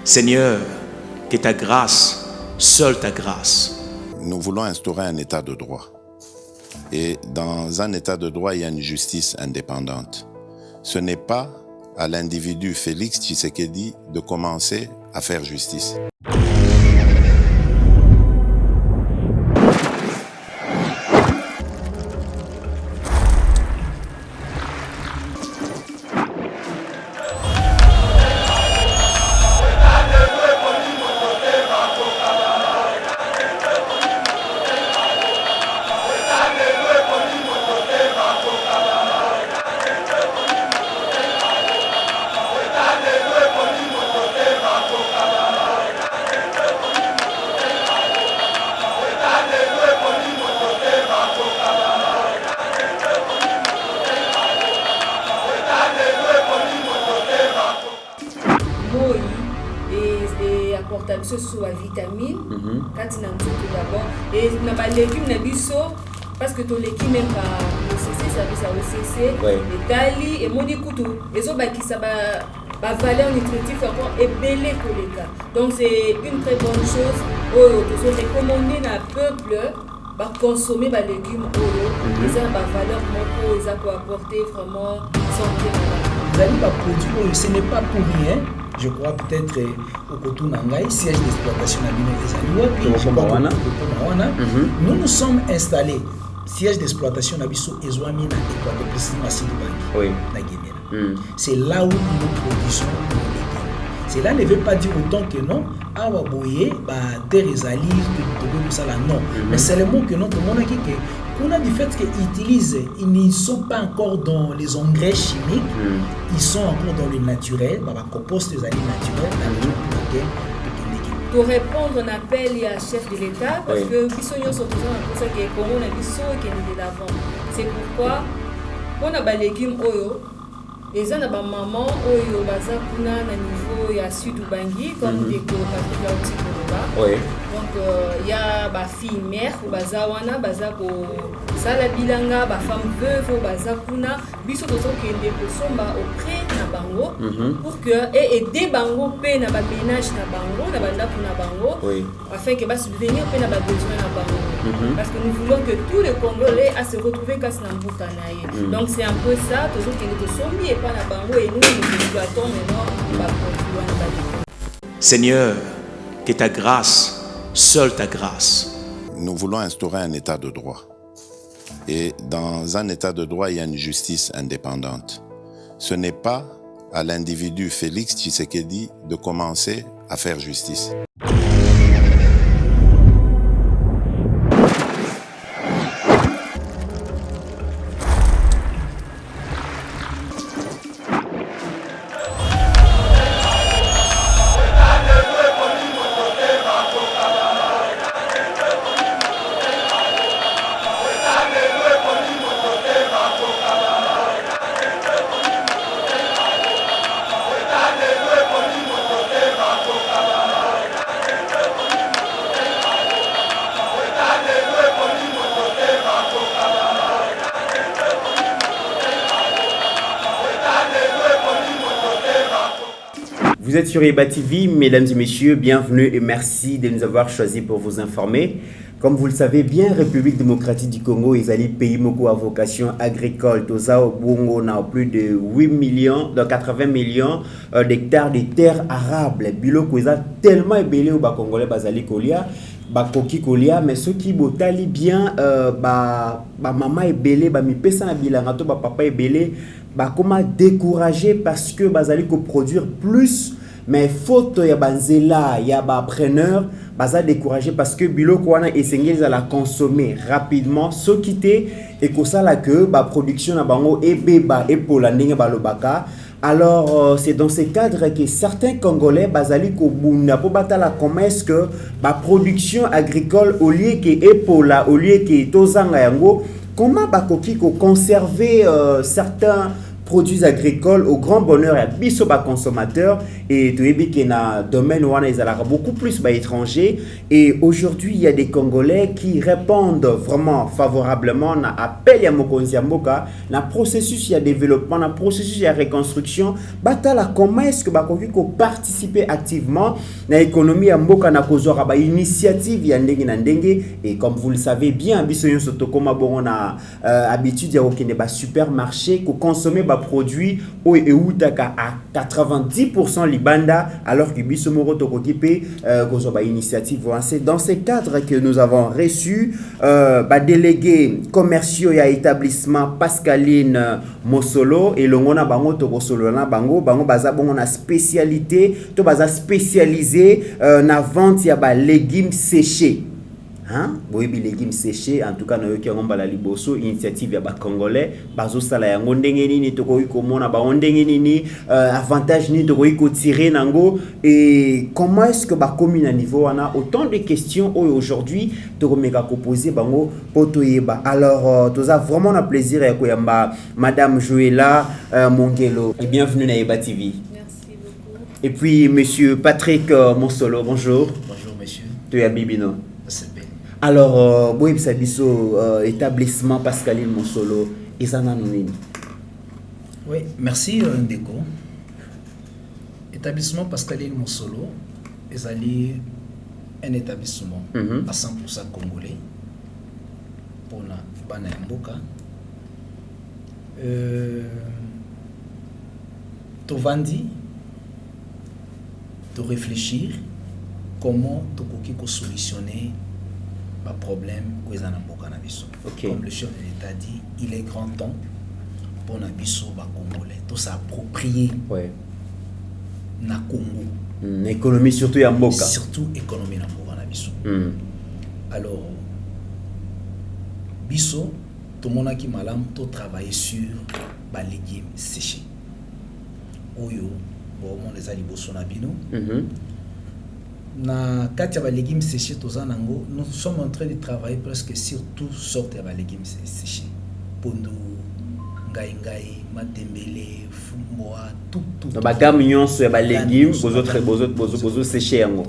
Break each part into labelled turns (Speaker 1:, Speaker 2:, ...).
Speaker 1: Seigneur, que ta grâce, seule ta grâce.
Speaker 2: Nous voulons instaurer un état de droit. Et dans un état de droit, il y a une justice indépendante. Ce n'est pas à l'individu Félix Tshisekedi de commencer à faire justice.
Speaker 3: Ce soit vitamine, quand tu d'abord, et les légumes parce que tous les légumes même pas OCC, ça veut OCC, les tali et monikutu, les autres qui ça va valeur nutritive encore et belé pour les cas. Donc c'est une très bonne chose. Ils ont recommandé à peuple va consommer les légumes et ça va valeur pour ils pour apporter vraiment santé.
Speaker 4: Ce n'est pas pour rien. Je crois peut-être au Kotou Nangai, siège d'exploitation nous nous sommes installés. Siège d'exploitation Nabiso Ezwami na Équateur, précisément à Sidoubangi, na Guinée. C'est là où nous produisons nos légumes. Cela ne veut pas dire autant que non, Awaboye, terre ezali, non. Mais c'est le mot que non, tout le monde a dit que on a du fait qu'ils utilisent, ils ne sont pas encore dans les engrais chimiques, ils sont encore dans le naturel, dans la compost des alliés naturels, dans la raison pour laquelle
Speaker 3: pour répondre à un appel à chef de l'État, parce que Bissonio sont toujours un peu ça qui est commun, on a Bisso qui est de l'avant. C'est pourquoi on a des légumes oyo, et ça na maman oyo baza kuna na niveau ya sud Ubangi comme des Patrick Lauti Koloba. Donc il y a ba fille mère ou baza wana baza ko sala bilanga ba femme veuve baza kuna biso tozo kende ko somba auprès na bango pour que et aider bango pe na ba ménage na bango na banda kuna bango afin que ba subvenir pe na ba besoin na bango parce que nous voulons que tous les Congolais à se retrouver kasi na mbuka na ye. Donc c'est un peu ça tozo kende to sombi et pas na bango et nous exploitons maintenant ba produits na ba.
Speaker 1: Seigneur, que ta grâce, seule ta grâce.
Speaker 2: Nous voulons instaurer un état de droit. Et dans un état de droit, il y a une justice indépendante. Ce n'est pas à l'individu Félix Tshisekedi de commencer à faire justice.
Speaker 5: Vous êtes sur Eba TV, mesdames et messieurs, bienvenue et merci de nous avoir choisis pour vous informer. Comme vous le savez bien, République démocratique du Congo, Ezali pays moko à vocation agricole. Tozao Bongo na plus de 8 millions, de 80 millions d'hectares de terres arables. Biloko eza tellement ébélé au Congolais bazali kolia, bakoki kolia, mais ceux qui botali bien, maman ébélé, mi pesa na bilanga to papa ébélé, comment décourager parce que bazali ko produire plus. Mais faute ya banzela ya ba preneur baza découragé parce que biloko wana esengeli za la consommer rapidement so quitté et ko sala que ba production na bango ebeba epola ndenge balobaka. Alors c'est dans ce cadre que certains Congolais bazali ko bunda po batala comment est-ce que ba production agricole au lieu que epola au lieu que tozanga yango comment bakoki ko conserver certains produits agricoles au grand bonheur et biso ba consommateurs et tu sais que na domaine où on a beaucoup plus ba étrangers et aujourd'hui il y a des Congolais qui répondent vraiment favorablement à appel ya mokonzi mboka na processus ya développement na processus ya reconstruction batala comment est-ce que ba koki ko participer activement na économie ya mboka na kozora ba initiative ya ndenge na ndenge et comme vous le savez bien biso yon soto koma bon na habitude ya okende ba supermarché ko consommer ba produits o eutaka à 90% libanda alors que biso moko to kokipe kozora ba initiative. C'est dans ce cadre que nous avons reçu ba délégués commerciaux ya établissement Pascaline Mosolo et longona bango to kosolo na bango baza bongo na spécialité to baza spécialisé na vente ya ba légumes séchés. Hein? Boyebi légumes séchés en tout cas na yoki ngomba la liboso initiative ya ba congolais bazo sala yango ndenge nini to koyi komona ba ndenge nini avantage ni to koyi ko tirer nango et comment est-ce que ba commune à niveau wana autant de questions aujourd'hui to komeka ko poser bango poto yeba. Alors toza vraiment na plaisir ya koyamba madame Joëlla Mongelo et bienvenue na Yeba TV.
Speaker 3: Merci beaucoup.
Speaker 5: Et puis monsieur Patrick Mosolo, bonjour.
Speaker 4: Bonjour monsieur.
Speaker 5: Tu es Bibino.
Speaker 4: C'est bien.
Speaker 5: Alors, boyeb sabiso établissement Pascaline Mosolo, ezana nini?
Speaker 4: Oui, merci Ndeko. Établissement Pascaline Mosolo, ezali un établissement à 100% congolais pour na bana mboka. Tovandi, de réfléchir comment tokoki ko solutionner problème que na mboka na biso. Comme le chef de l'État dit, il est grand temps pour na biso ba congolais to s'approprier na Congo.
Speaker 5: Économie surtout ya mboka.
Speaker 4: Surtout économie na mboka na biso. Alors biso to mona ki malam to travailler sur ba légumes séchés. Oyo bon mon les ali boso na bino. Na kati ya légumes séchés tozanango, nous sommes en train de travailler presque sur toutes sortes de légumes séchés. Pondo, ngai, matembele, fumboa, tout.
Speaker 5: Na ba gamme nyonso ya ba légumes, bozo sécher yango.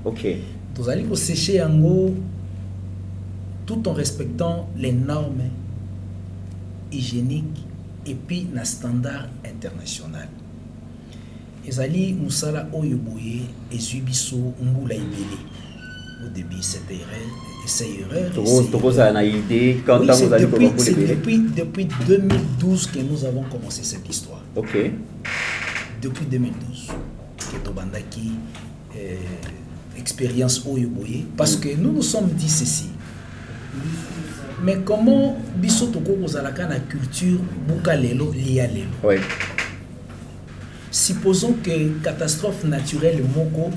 Speaker 5: OK.
Speaker 4: Tozali ko sécher yango tout en respectant les normes hygiéniques et puis na standard international. Ezali musala oyo boye ezubiso mbula ibele. Au début c'était erreur. Depuis 2012 que nous avons commencé cette histoire.
Speaker 5: OK.
Speaker 4: Depuis 2012 que tobandaki expérience oyo boye parce que nous nous sommes dit ceci. Mais comment biso toko kozalaka na culture buka lelo lia lelo.
Speaker 5: Oui.
Speaker 4: Supposons que catastrophe naturelle moko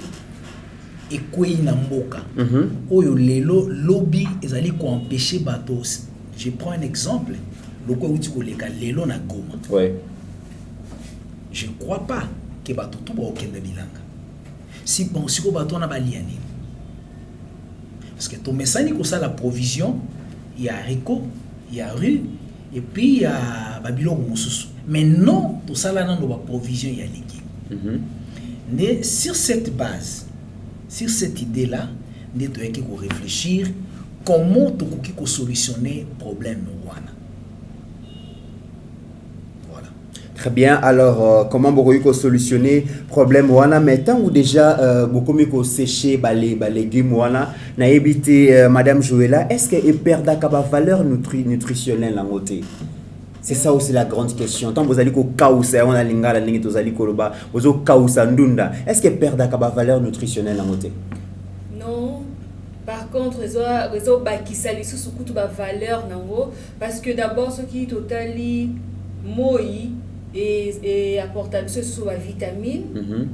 Speaker 4: ekwei na mboka. Oyo lelo lobby ezali ko empêcher bato. Je prends un exemple. Loko uti ko leka lelo na Goma.
Speaker 5: Oui.
Speaker 4: Je ne crois pas que bato tout ba okende bilanga. Si bon siko bato na baliani. Parce que to mesani ko ça la provision, il y a haricot, il y a rue et puis il y a babilo mususu. Mais non, tout ça là dans nos provisions il y a légumes. Mais sur cette base, sur cette idée là, nous devons réfléchir comment tu peux solutionner le problème wana. Voilà.
Speaker 5: Très bien. Alors comment vous pouvez solutionner le problème wana mais tant ou déjà beaucoup mieux sécher les légumes wana na éviter madame Joëlla, est-ce que perdre la valeur nutritionnelle en côté? C'est ça aussi la grande question. Tant vous allez au kausa, on a lingala ningi tozali koloba, vous au kausa ndunda. Est-ce que perdre la valeur nutritionnelle en côté?
Speaker 3: Non. Par contre, ils ont bakisali sous kutu ba valeur nango parce que d'abord ce qui totali moi et apporte ce sur la vitamine,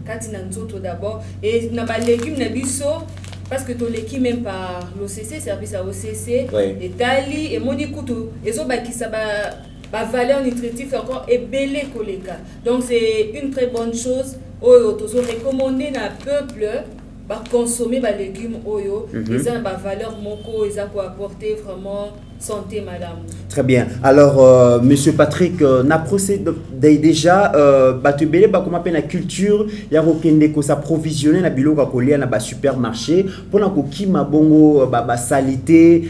Speaker 3: quand na nzoto d'abord et na ba légumes na biso parce que to l'équipe même par l'OCC service à OCC et tali et moni kutu ils ont bakisa ba valeur nutritive encore et belé koleka. Donc c'est une très bonne chose. Oyo tozo recommander na peuple ba consommer ba légumes oyo, ils ont ba valeur moko, ils ont pour apporter vraiment santé madame.
Speaker 5: Très bien. Alors, Monsieur Patrick, na procédé déjà, batubele ba comment la culture ya kokende ko s'approvisionner na biloko kolia na ba supermarché pour na kokima bongo ba salité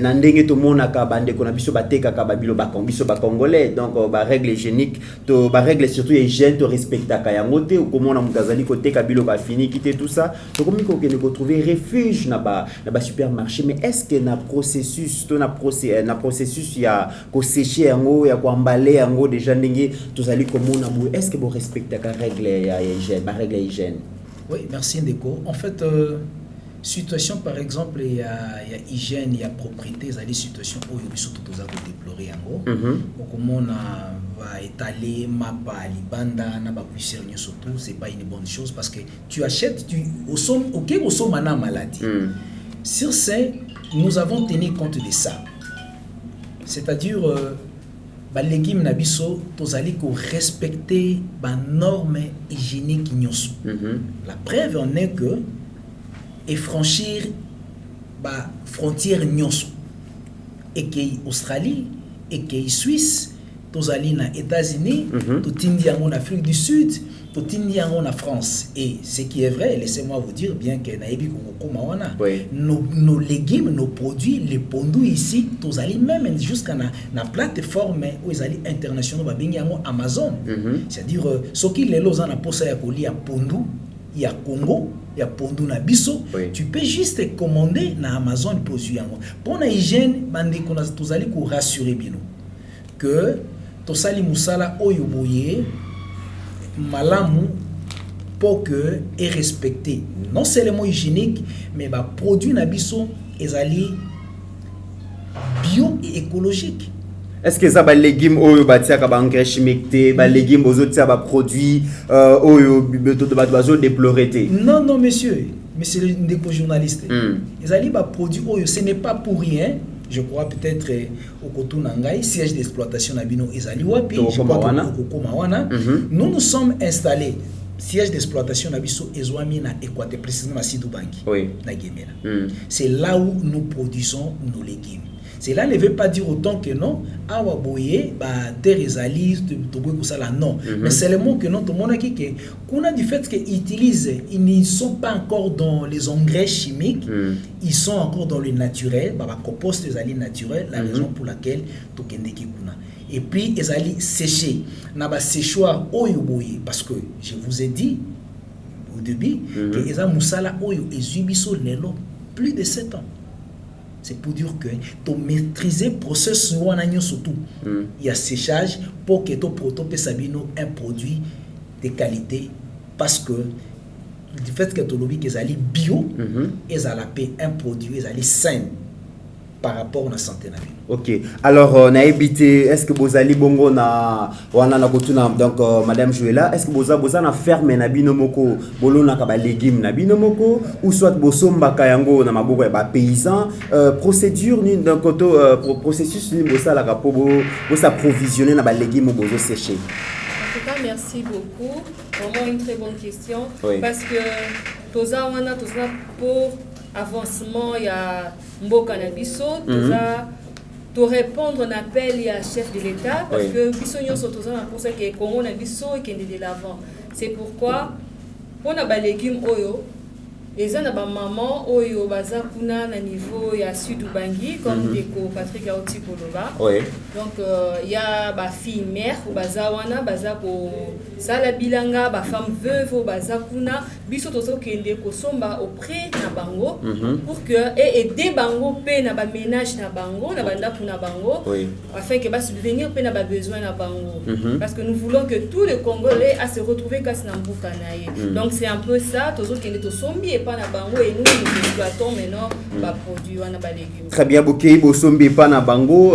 Speaker 5: na ndenge to mona ka bande ko na biso bateka ka ba bilo ba biso ba congolais donc ba règle hygiénique to ba règle surtout hygiène to respecta ka yango te ko mona mukazali ko teka bilo ba fini quitter tout ça to komi ko kende ko trouver refuge na ba supermarché mais est-ce que na processus to na processus ya ko sécher yango ya ko emballer yango déjà ndenge tozali komona boue est-ce que vous respectez la règle ya hygiène ba règle hygiène?
Speaker 4: Oui, merci Ndeko. En fait situation par exemple il y a hygiène, il y a propriété, il y a des situations où il surtout tous à déplorer yango comme on va étaler mapa libanda na ba cuisiner surtout c'est pas une bonne chose parce que tu achètes au somme mana maladie. Sur ça nous avons tenu compte de ça. C'est-à-dire les légumes nabiso tozali ko respecter ba normes hygiéniques nyonso. La preuve en est que et franchir ba frontière nyonso et que Australie et que Suisse tozali na États-Unis to tindi en Afrique du Sud to tindi en France et ce qui est vrai laissez-moi vous dire bien que na ebi ko mawana nos légumes nos produits les pondus ici tozali même jusqu'à na plateforme où ils allaient internationaux ba bengi yango Amazon c'est-à-dire ce qui les loza na posa ya kolia pondu il y a Congo il y a pondu na biso tu peux juste commander na Amazon produit yango pour la hygiène bande ko tozali ko rassurer bino que tosali musala oyo boye malamu pour que est respecté non seulement hygiénique mais ba produit na biso ezali bio et écologique.
Speaker 5: Est-ce que ça ba légumes oyo batia ka ba engrais chimique te ba légumes bozo tia ba produit oyo beto ba bazo déplorer te?
Speaker 4: Non monsieur Ndeko journaliste ezali ba produit oyo ce n'est pas pour rien. Je crois peut-être au Kotunangai, siège d'exploitation Nabino Ezali Wapi, je crois nous nous sommes installés siège d'exploitation Nabiso Ezwami na Équateur, précisément à Sidoubangi, na Guémena. C'est là où nous produisons nos légumes. Cela ne veut pas dire autant que non, awa boye, ba terre ezali, non. Mais c'est le mot que non, tout le monde a dit que, qu'on a du fait qu'ils utilisent, ils ne sont pas encore dans les engrais chimiques, ils sont encore dans le naturel, ba compost ezali naturel, la raison pour laquelle tout kendeki kuna. Et puis ezali séché, na ba séchoir oyo boye, parce que je vous ai dit au début que eza musala oyo ezubiso lelo plus de 7 ans. C'est pour dire que tu maîtrises le processus surtout. Il y a séchage pour que tu puisses un produit de qualité parce que du fait que tu as bio, ils ont un produit, ils ont sain par rapport à la santé.
Speaker 5: Ok. Alors, on a évité, est-ce que vous allez bongo na wana kotuna donc madame Joëlla, est-ce que vous avez na ferme na binomoko bolona ka ba légumes na binomoko ou soit bosomba kayango na maboko ya ba paysan procédure ni donc processus ni bosala ka po bo s'approvisionner na ba légumes bozo sécher.
Speaker 3: En tout cas, merci beaucoup. Vraiment une très bonne question parce que toza wana toza pour avancement il y a mboka na biso toza to répondre un appel à chef de l'État parce que biso nyonso toza na pour ça que Congo na biso ekende de l'avant. C'est pourquoi on a ba légumes oyo eza na ba maman oyo baza kuna na niveau ya Sud-Ubangi comme Ndeko Patrick Aoti Koloba. Donc il y a ba fille mère ou baza wana baza ko sala bilanga ba femme veuve ou baza kuna biso tozo kende ko somba auprès na bango pour que et aider bango pe na ba ménage na bango na banda kuna bango afin que ba subvenir pe na ba besoin na bango parce que nous voulons que tous les Congolais à se retrouver kasi na mbuka na ye. Donc c'est un peu ça tozo kende to sombi et na bango et nous exploitons maintenant ba produits wana ba légumes. Très bien
Speaker 5: bokei bosombi pa na bango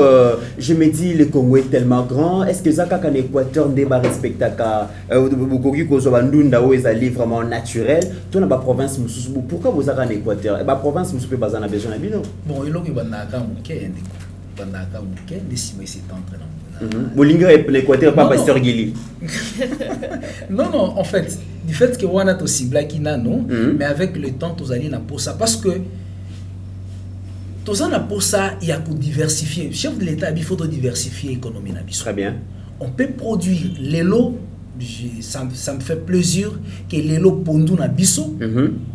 Speaker 5: je me dis le Congo est tellement grand est-ce que ça ka na Équateur ndeba respectaka bokoki ko zo bandunda o ezali vraiment naturel to na ba province mususu pourquoi vous avez en Équateur ba province mususu pe bazana besoin na bino
Speaker 4: bon eloko bandaka mukende bandaka mukende si mais c'est entre
Speaker 5: Bolinga et l'Équateur, pas Pasteur Guili.
Speaker 4: Non, en fait, du fait que on a aussi black non, mais avec le temps, tous allez na pour ça parce que Tout ça, pour ça, il y a pour diversifier. Le chef de l'État, il faut diversifier l'économie.
Speaker 5: Très bien.
Speaker 4: On peut produire les lots. Ça me fait plaisir que les lots pondou na biso,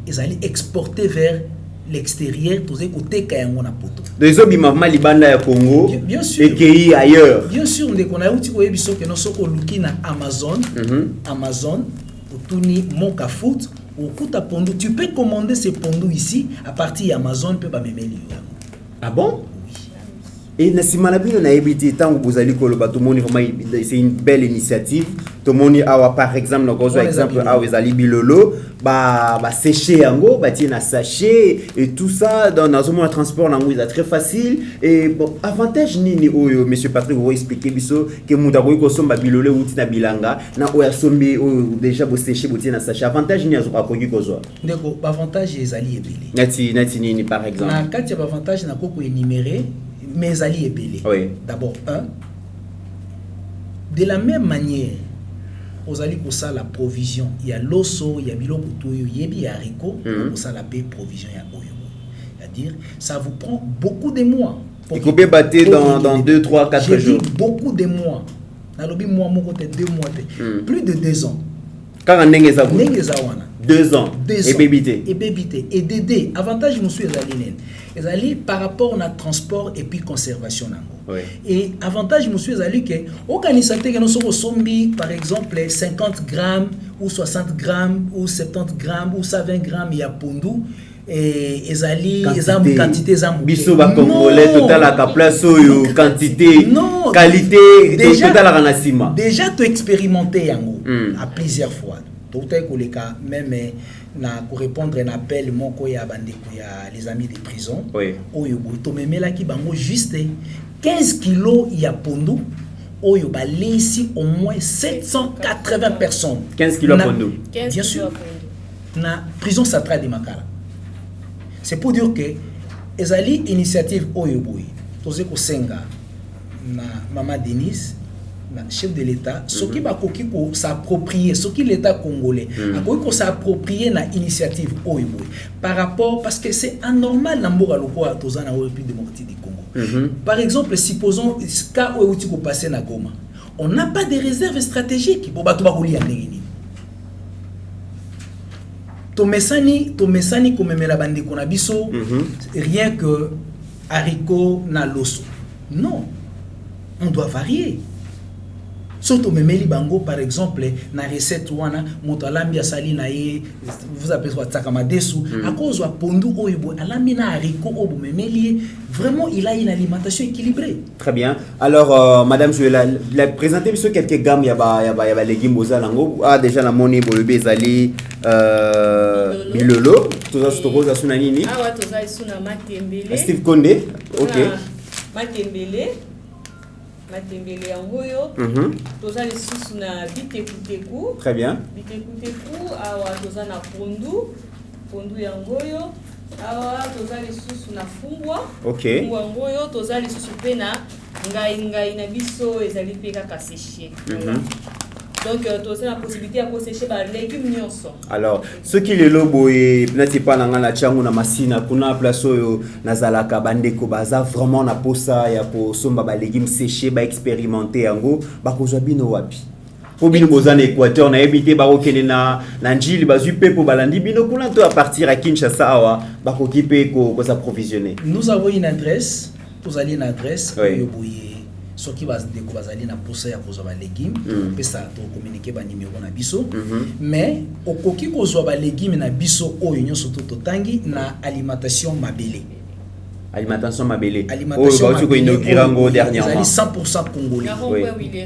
Speaker 4: ils allaient exporter vers l'extérieur, tous les côtés kayango na poto.
Speaker 5: Les obimavement libanda ya Congo,
Speaker 4: bien sûr,
Speaker 5: et pays ailleurs.
Speaker 4: Bien sûr, on a outil ko yebiso que nous soko luki na Amazon, Amazon, pour tourner mon foot, au kuta pondou, tu peux commander ces pondou ici à partir d'Amazon peut pas me mettre.
Speaker 5: Ah bon? Et Nassimanabino na habité tant que vous allez koloba tout le monde vraiment c'est une belle initiative. Tout le monde a par exemple dans exemple a Wezali Bilolo ba sécher yango ba tiena sachet et tout ça dans un monde de transport nango c'est très facile et bon avantage nini oyo monsieur Patrick vous expliquer biso que muta ko kosomba bilolo uti na bilanga na oya sombi déjà bo sécher bo tiena sachet avantage ni azo akoki kozwa
Speaker 4: ndeko avantage ezali ebele
Speaker 5: nati nini par exemple
Speaker 4: na kati ya avantage na koko énumérer mais ali ebele.
Speaker 5: Oui.
Speaker 4: D'abord, de la même manière, aux alliés pour ça la provision, il y a l'osso, il y a biloko toyo, yebi haricot, pour ça la paix provision ya oyo. C'est-à-dire, ça vous prend beaucoup de mois.
Speaker 5: Il faut bien battre dans 2, 3, 4 jours.
Speaker 4: Beaucoup de mois. Dans le mois, mon côté 2 mois, plus de 2 ans.
Speaker 5: Quand on est 2 ans. Et bébité.
Speaker 4: Et bébité. Et Dédé, avantage, nous sommes les alliés par rapport à notre transport et puis conservation.
Speaker 5: Oui.
Speaker 4: Et avantage, nous sommes les que organisateur que nous sommes sombi, par exemple, 50 grammes ou 60 grammes ou 70 grammes ou 120 grammes, il y a pondou. Et ils alliés, quantité
Speaker 5: biso ba congolais total à place quantité
Speaker 4: non
Speaker 5: qualité total à ranasima
Speaker 4: déjà tu expérimenté yango à plusieurs fois tout est que les cas même na pour répondre à un appel moko ya bande ya les amis des prisons oyo to memela ki bango juste 15 kilos ya pondou oyo ba ici au moins 780 personnes
Speaker 5: 15 kilos pondou
Speaker 4: bien sûr na prison centrale de Makala. C'est pour dire que les alliés initiative Oyoboy, tous ko senga na Maman Denise, na chef de l'État, ce qui va s'approprier, ce qui l'État congolais, a ko s'approprier na initiative Oyoboy par rapport parce que c'est anormal na mboka loko a toza na République démocratique du Congo. Par exemple, supposons cas où tu ko passer na Goma, on n'a pas de réserve stratégique pour bato ba ko lia ndengini. Tomesani komemela bande kona biso rien que haricot na loso. Non, on doit varier. Surtout memeli bango par exemple na recette wana moto alambi asali na ye vous appelez quoi tsakamadesu à cause wa pondu oyo alambi na haricot obo memeli vraiment il a une alimentation équilibrée.
Speaker 5: Très bien. Alors madame je la présenter sur quelques gammes ya ba légumes bozalango déjà la moni bolobe ezali bilolo tout ça c'est rose asuna nini
Speaker 3: wa to za isuna matembele
Speaker 5: Steve Condé OK
Speaker 3: matembele yangoyo toza lisusu na bitekuteku
Speaker 5: très bien
Speaker 3: bitekuteku awa toza na pondu yangoyo awa toza lisusu na fungwa
Speaker 5: OK
Speaker 3: fungwa yangoyo toza lisusu pe na ngai na biso ezali pe kaka séché donc toza la possibilité de sécher ba légumes nyonso.
Speaker 5: Alors ce qui les lobo et n'était pas dans la changu na masina kuna place oyo nazalaka bandeko baza vraiment na posa ya ko somba ba légumes séchés ba expérimenter yango ba kozwa bino wapi po bino bozana Équateur na ebité ba okene na njili bazui pe po balandi bino kuna to à partir à Kinshasa awa ba kokipe ko s'approvisionner.
Speaker 4: Nous avons une adresse, vous allez une adresse yoboye ce qui va aller na posa ya kozwa légumes pe ça to communiquer ba numéro na biso mais okoki kozwa ba légumes na biso oyo nyonso to tangi na alimentation mabele
Speaker 5: alimentation mabele dernièrement
Speaker 4: 100% congolais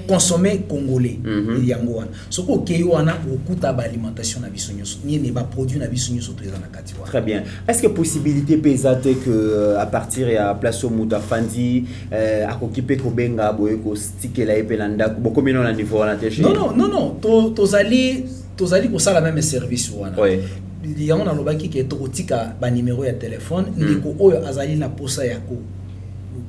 Speaker 4: consommé congolais yango wana soko okeyi wana okuta ba alimentation na biso nyonso ni ba produit na biso nyonso to na kati wana.
Speaker 5: Très bien. Est-ce que possibilité pesate que à partir ya place au Mutafandi akokipe ko benga boye ko stikela epelanda boko mino na niveau wana te?
Speaker 4: Non tozali ko sala même service wana. Il y a un alobaki qui est otika ba numéro ya téléphone ndiko oyo azali na posa yako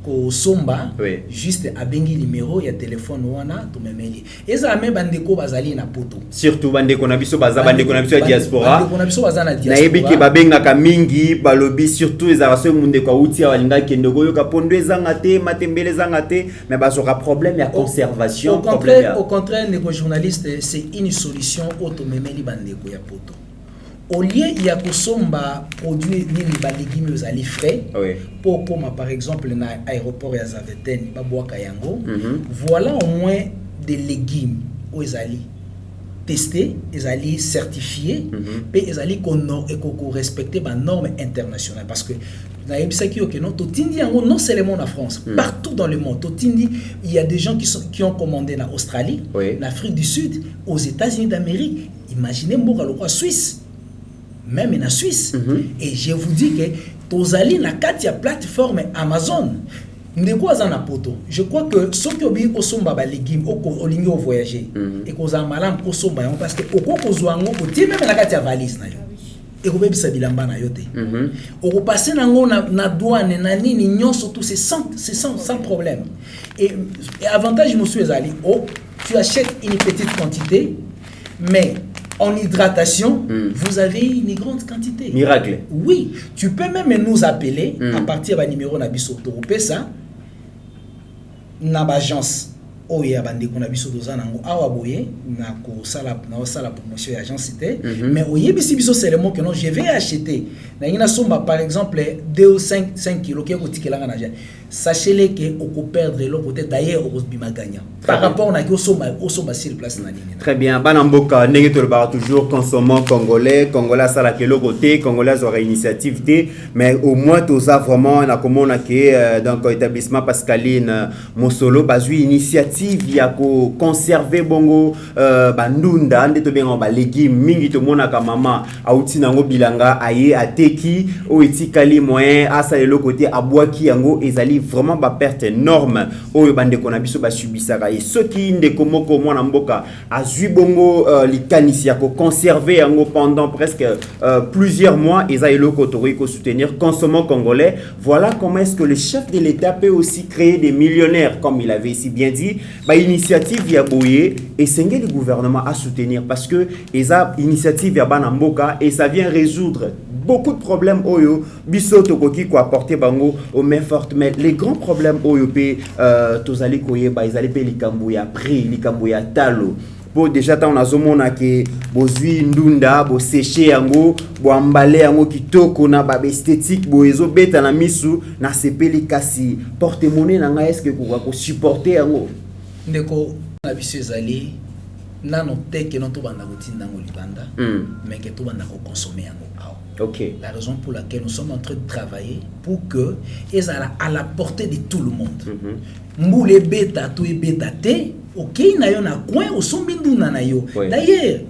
Speaker 4: ko somba
Speaker 5: oui.
Speaker 4: Juste abengi numéro ya téléphone wana to memeli eza même bandeko bazali na poto
Speaker 5: surtout bandeko na biso baza bandeko na biso ya diaspora
Speaker 4: bandeko na biso baza na diaspora
Speaker 5: na yebiki babengaka mingi balobi surtout ezaka so mundeko awuti awalinga kende koyoka pondo ezanga te matembele ezanga te mais bazoka problème ya conservation
Speaker 4: au contraire ndeko journaliste c'est une solution automemeli bandeko ya poto. Au lieu il y a kosomba produit ni ba légumes aux frais
Speaker 5: oui.
Speaker 4: Pour comme par exemple na aéroport ya Zaventem ba boaka yango voilà au moins des légumes aux ali testés ils ali certifiés et ils ali qu'on respecter ba normes internationales parce que na yebisaki que non totindi yango non seulement en France partout dans le monde totindi il y a des gens qui ont commandé en Australie
Speaker 5: oui.
Speaker 4: En Afrique du Sud aux États-Unis d'Amérique imaginez mboka lokwa Suisse même en Suisse. Et je vous dis que tozali na kati ya plateforme Amazon ndeko azana poto. Je crois que ceux qui obi kosomba ba légumes au lingi au voyager et koza malam kosomba parce que oko kozwango oti même na kati ya valise na yo. Et ko bebisa bilamba na yo te. Oko passer nango na douane na nini nyonso tout c'est sans problème. Et avantage monsieur ezali tu achètes une petite quantité mais en hydratation, vous avez une grande quantité.
Speaker 5: Miracle.
Speaker 4: Oui, tu peux même nous appeler à partir du numéro Nabiso Toropesa, Nabagence. Oya bandeko na biso dozana ngo awa boye na ko sala promotion agence c'était mais oye biso seulement que non je vais acheter na ina somba par exemple 2 ou 5 kg qui ko tikelanga na ja sachez-le que on peut perdre le côté d'ailleurs au bima gagnant par rapport na ko somba sur place na nini.
Speaker 5: Très bien banamboka ndenge to ba toujours consommant congolais sala ke le côté congolais aura initiative té mais au moins tout ça vraiment na komona ke donc établissement Pascaline Mosolo bazui initiative ya ko conserver bongo bandunda ndeto benga ba légumes mingi to mona ka mama auti nango bilanga aye ateki o etikali moyen asa le côté abwaki yango ezali vraiment ba perte énorme o bandeko na biso ba subisaka et ceux qui ndeko moko mona mboka azui bongo likanisi ya ko conserver yango pendant presque plusieurs mois ezali le côté ko soutenir consommant congolais. Voilà comment est-ce que le chef de l'État peut aussi créer des millionnaires comme il avait si bien dit. Bah initiative ya boye et sengé le gouvernement à soutenir parce que esa initiative ya banamboka et ça vient résoudre beaucoup de problèmes oyo biso tokoki ko apporter bango au main forte mais les grands problèmes oyo pe tozali koye ba ezali pe likambo ya prix likambo ya talo bo déjà ta on azomona ke bozui ndunda bo sécher yango bo emballer yango kitoko na ba esthétique bo ezo beta na misu na sepeli kasi porte-monnaie na nga est-ce que ko supporter yango
Speaker 4: ndeko na biso ezali nano te ke non to banda kotinda ngo libanda mais que to banda ko consommer yango awa.
Speaker 5: OK.
Speaker 4: La raison pour laquelle nous sommes en train de travailler pour que ezala à la portée de tout le monde. Mboule beta to e beta te OK na yo na coin au sombi nduna na yo. D'ailleurs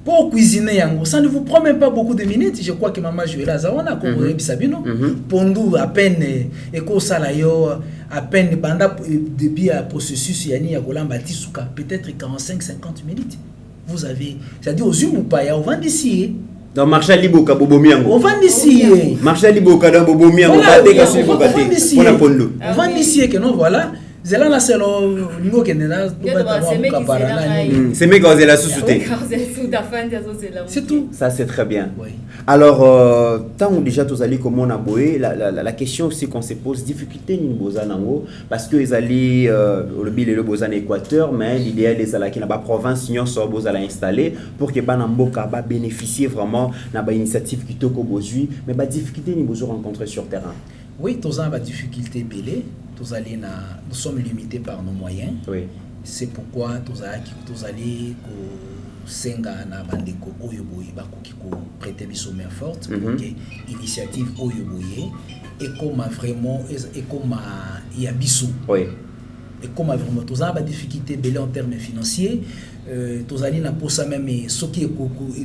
Speaker 4: pour cuisiner yango, ça ne vous prend même pas beaucoup de minutes. Je crois que maman Joëla Zawana ko bisabino pondu à peine et ko sala yo à peine banda depuis le processus yani ya kolamba tisuka peut-être 45-50 minutes. Vous avez c'est-à-dire aux yeux ou pas ya on vend ici.
Speaker 5: Dans marché liboka bobomiango.
Speaker 4: On vend ici.
Speaker 5: Marché liboka dans bobomiango pas te kasi boka te. On a pondo.
Speaker 4: On vend ici que non voilà. Zela na selo ngo kenela c'est
Speaker 5: mes gars la sous-souté.
Speaker 4: C'est tout.
Speaker 5: Ça c'est très bien.
Speaker 4: Oui.
Speaker 5: Alors tant ou déjà tous allés comme on a boé la question aussi qu'on se pose difficulté ni bozanango parce que les alliés le bil et le bozan Équateur mais l'idéal les ala qui n'a pas province nion so bozala installer pour que banamboka ba bénéficier vraiment na ba initiative qui toko bozui mais ba difficulté ni bozo rencontrer sur terrain.
Speaker 4: Oui, tous en difficulté belé, nous sommes limités par nos moyens. Oui. C'est pourquoi tous allés senga na bandeko oyoboye bakoki ko prêter biso main forte pour que initiative oyoboye et comme vraiment et comme yabiso. Oui. Et comme vraiment tous en difficulté belé en termes financiers. Tous allés na pour ça même ce qui est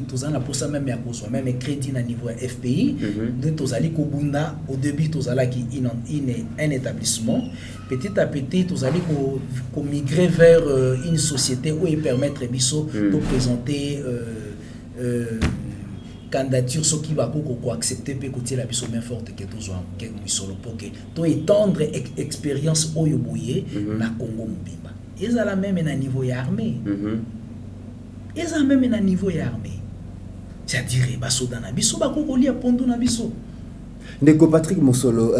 Speaker 4: tous en pour ça même à cause même crédit à niveau FPI de tous allés kobunda au début tous allés qui un établissement petit à petit tous allés ko migrer vers une société où ils permettre biso de présenter candidature ce qui va ko accepter pe côté la biso main forte que tous que misolo poke to étendre expérience oyo boye na Congo mobimba ezala même na niveau ya armée ezala même na niveau ya armée c'est-à-dire basoda na biso bakoko lia pondo na biso.
Speaker 5: Ndeko Patrick Mosolo,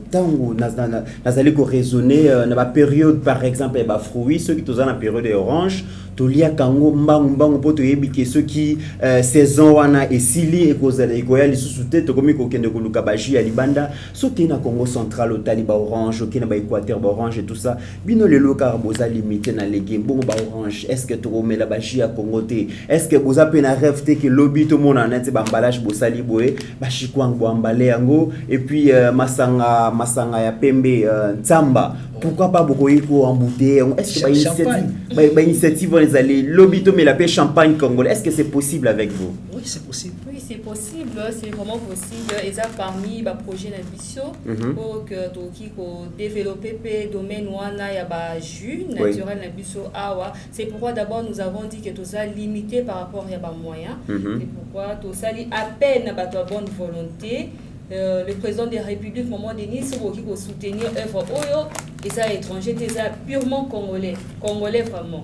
Speaker 5: tango nazali ko raisonner na ba période par exemple ba fruits ceux qui sont dans la période orange tolia kango mbangu poto yebike ceux qui saison wana esili ekozala ekoya lisusu te to komi ko kende ko luka baji ya libanda soki na Congo central au taliba orange oki na ba Équateur ba orange et tout ça bino le loka boza limité na légumes bon ba orange est-ce que to komela baji ya Congo te est-ce que boza pe na rêve te que lobby to mona na te ba emballage bosali boye ba chikwang bo emballé yango et puis masanga ya pembe ntsamba pourquoi pas beaucoup en bouteille est-ce que ba initiative les aller lobby to mais la paix champagne congolais est-ce que c'est possible avec vous?
Speaker 3: Oui, c'est possible, c'est vraiment possible et ça parmi ba projet na biso pour que toki ko développer pe domaine wana ya ba jus naturel na biso awa c'est pourquoi d'abord nous avons dit que tout ça limité par rapport à ba moyens c'est pourquoi tout ça à peine ba bonne volonté. Le président de la République, moment donné, c'est pour soutenir l'œuvre Oyo, et ça étranger, c'est purement congolais vraiment.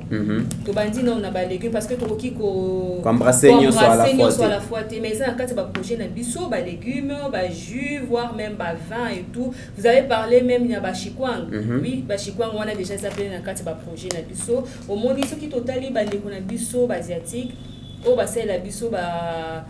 Speaker 3: Tu vas dire non, on a pas légumes parce que tu as
Speaker 5: embrasser
Speaker 3: à la fois. Mais ça, quand tu vas projet dans biso, bah légumes, bah jus, voire même bah vin et tout. Vous avez parlé même il y a bah chikwang. Oui, bah chikwang, on a déjà appelé dans quand tu vas projet dans biso. Au monde ici qui totalement bah les qu'on a biso, bah asiatique, oh bah c'est la biso bah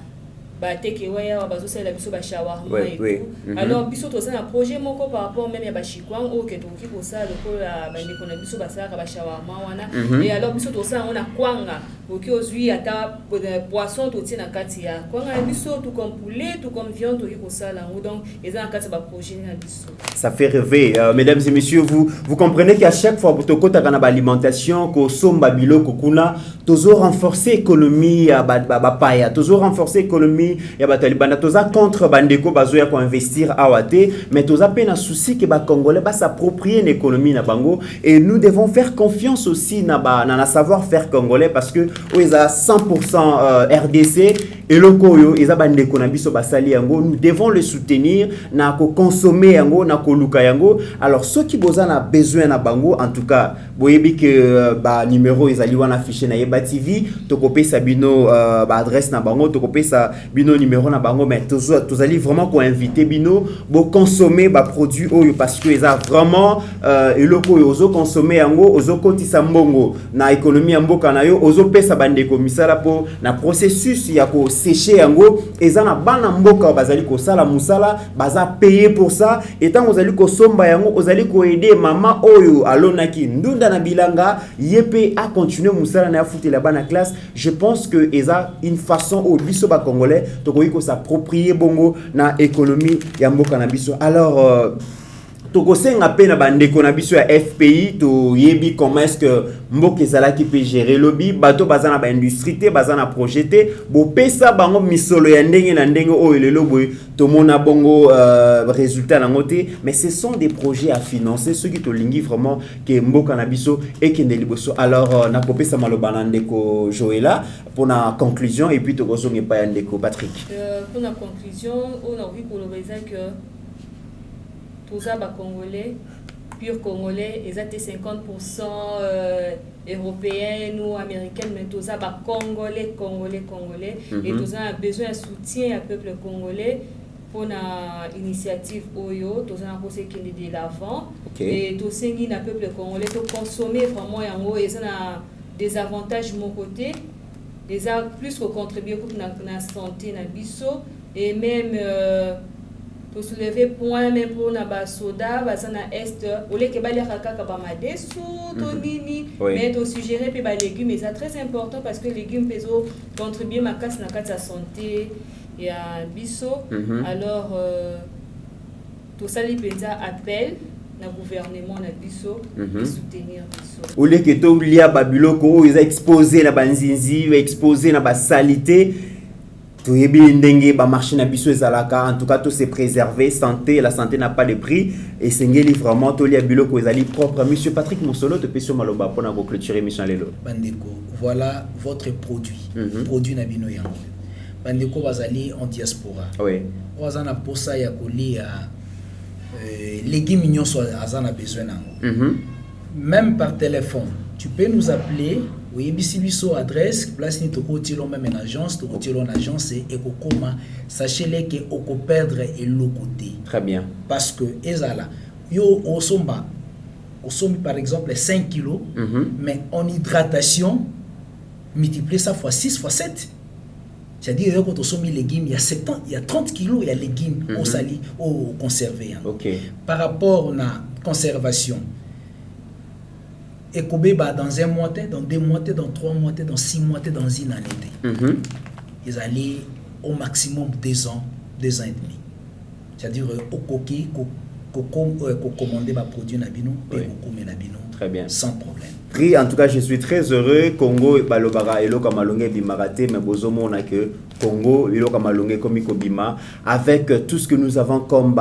Speaker 3: take away bazo c'est la biso ba shawarma et tout alors biso to ça un projet moko par rapport même ya ba chikwang o ke to ki ko ça le ko la bande ko na biso ba ça ba shawarma wana et alors biso to ça on a kwanga oki ozui ata poisson to tina kati ya kwanga biso tout comme poulet tout comme viande to ki ko ça là donc et ça en kati ba projet na biso
Speaker 5: ça fait rêver mesdames et messieurs vous comprenez qu'à chaque fois pour to kota kana ba alimentation ko somba biloko kuna toujours renforcer économie ya ba paya toujours renforcer économie ya batalibana toza contre bandeko bazoya ko investir awate mais toza pe na souci que ba congolais ba s'approprier l'économie na bango et nous devons faire confiance aussi na savoir-faire congolais parce que ils a 100% RDC et lokoyo ils a bandeko na biso basali yango nous devons le soutenir na ko consommer yango na ko luka yango alors ceux qui boza na besoin na bango en tout cas boyebi que ba numéro ils ali wana affiché na Yeba TV to kopesa bino ba adresse na bango to kopesa bino numéro na bango mais tous allez vraiment ko inviter bino bo consommer ba produit oyo parce que ils a vraiment eloko oyo ozo consommer yango ozo kotisa mbongo na économie ya mboka na yo ozo pesa bandeko misala po na processus ya ko sécher yango eza na bana mboka bazali ko sala musala baza payer pour ça et tant ozali ko somba yango ozali ko aider mama oyo alonaki ndunda na bilanga yepe a continuer musala na foutre la bana classe je pense que eza une façon au biso ba congolais to ko s'approprier bongo na économie ya mboka na biso alors tokosenga pe na bandeko na biso ya FPI to yebi comment est-ce que mboka ezalaki pe gérer lobby bato bazana ba industrie te bazana projet te bo pesa bango misolo ya ndenge na ndenge oyo lelo boy to mona bongo résultat na ngote mais ce sont des projets à financer ceux qui to lingi vraiment que mboka na biso et que ndeliboso alors na kopesa maloba na ndeko Joëla pour la conclusion et puis tokosonge pa ya ndeko Patrick
Speaker 3: pour la conclusion on a envie pour le que tous les Congolais, pur Congolais, ils étaient 50% européens ou américains, mais tous les Congolais. Et tous ont besoin de soutien au peuple congolais pour l'initiative Oyo, tous ont posé qu'il est de l'avant. Et tous ceux qui ont peuple congolais, tous consommer vraiment, ils ont des avantages de mon côté, ils ont plus contribué pour la santé, la biso, et même. Pour soulever point même pour na basoda bazana est au lieu que ba les kaka ba madesu to nini mais to suggérer pe ba légumes mais c'est très important parce que les légumes peso contribuer ma casse na kata santé et à biso alors tout ça les penza appel na gouvernement na biso soutenir biso
Speaker 5: au lieu que to lia babiloko ils a exposé na banzinzi exposé na ba salité tout est bien dingue, bah marché na biso ezalaka en tout cas tout c'est préservé santé la santé n'a pas de prix et c'est vraiment tout les biloko ezali propre monsieur Patrick Mosolo de Peso Maloba pour na clôturer mission lelo
Speaker 4: bandeko voilà votre produit produit na bino yango bandeko bazali en diaspora.
Speaker 5: Oui.
Speaker 4: Ozana posa ya kolia légumes nyonso azana besoin nango. Même par téléphone, tu peux nous appeler. Oui, biso adresse, place ni toko tilo même en agence, toko tilo en agence et kokoma, sachez-le que oko perdre et le côté.
Speaker 5: Très bien.
Speaker 4: Parce que ezala yo osomba par exemple 5 kilos, mais en hydratation multiplier ça fois 6 fois 7. C'est-à-dire que quand on somme les légumes, il y a 30 kilos, il y a légumes au sali, au conservé.
Speaker 5: Okay.
Speaker 4: Par rapport à la conservation, et dans un mois, dans 2 mois, dans 3 mois, dans 6 mois, dans une année. Ils allaient au maximum 2 ans, 2 ans et demi. C'est-à-dire au coquille, commander ma produit nabino, et nabino.
Speaker 5: Très bien.
Speaker 4: Sans problème.
Speaker 5: En tout cas, je suis très heureux. Congo, balobara, elo kamalonge bimarate, mais bozomo na que Congo, elo kamalonge komiko bima, avec tout ce que nous avons comme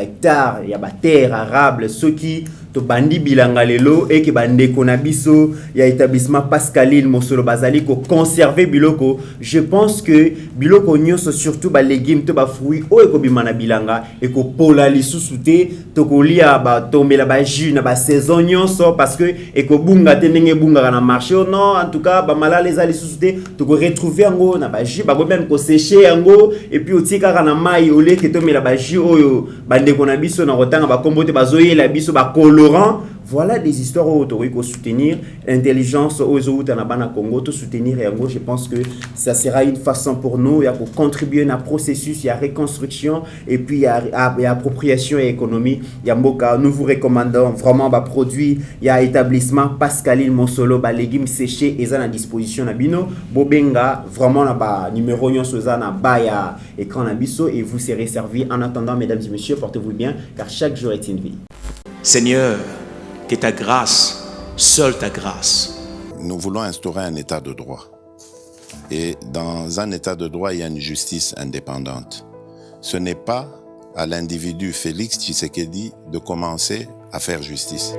Speaker 5: hectares, il y a terre arable, ceux qui to bandi bilanga lelo et qui bande konabiso, il y a établissement Pascaline Mosolo Bazali ko conserver biloko. Je pense que biloko nyonso surtout ba légumes to ba fruits o eko bimana bilanga et ko pola lisusuté to ko lia ba tombela ba jus na ba saison nyonso parce que eko bunga tenenge bunga na marché non en tout cas ba mala les ali lisusuté to ko retrouver ngo na ba jus ba même ko sécher ngo et puis otika kana mai ole ke to mela ba jus oyo bande konabiso na rotanga ba kombote bazoyela biso ba Laurent, voilà des histoires où il faut soutenir l'intelligence aux autres en Congo, tout soutenir et je pense que ça sera une façon pour nous pour contribuer à un processus, il y a reconstruction et puis il y a appropriation et économie. Il y a Mboka, nous vous recommandons vraiment des produits, il y a établissement Pascaline Mosolo, légumes séchés et à disposition na bino, Bobenga, vraiment là numéro 1 sur na baya écran na biso et vous serez servi. En attendant, mesdames et messieurs, portez-vous bien car chaque jour est une vie.
Speaker 1: Seigneur, que ta grâce, seule ta grâce.
Speaker 2: Nous voulons instaurer un état de droit. Et dans un état de droit, il y a une justice indépendante. Ce n'est pas à l'individu Félix Tshisekedi de commencer à faire justice.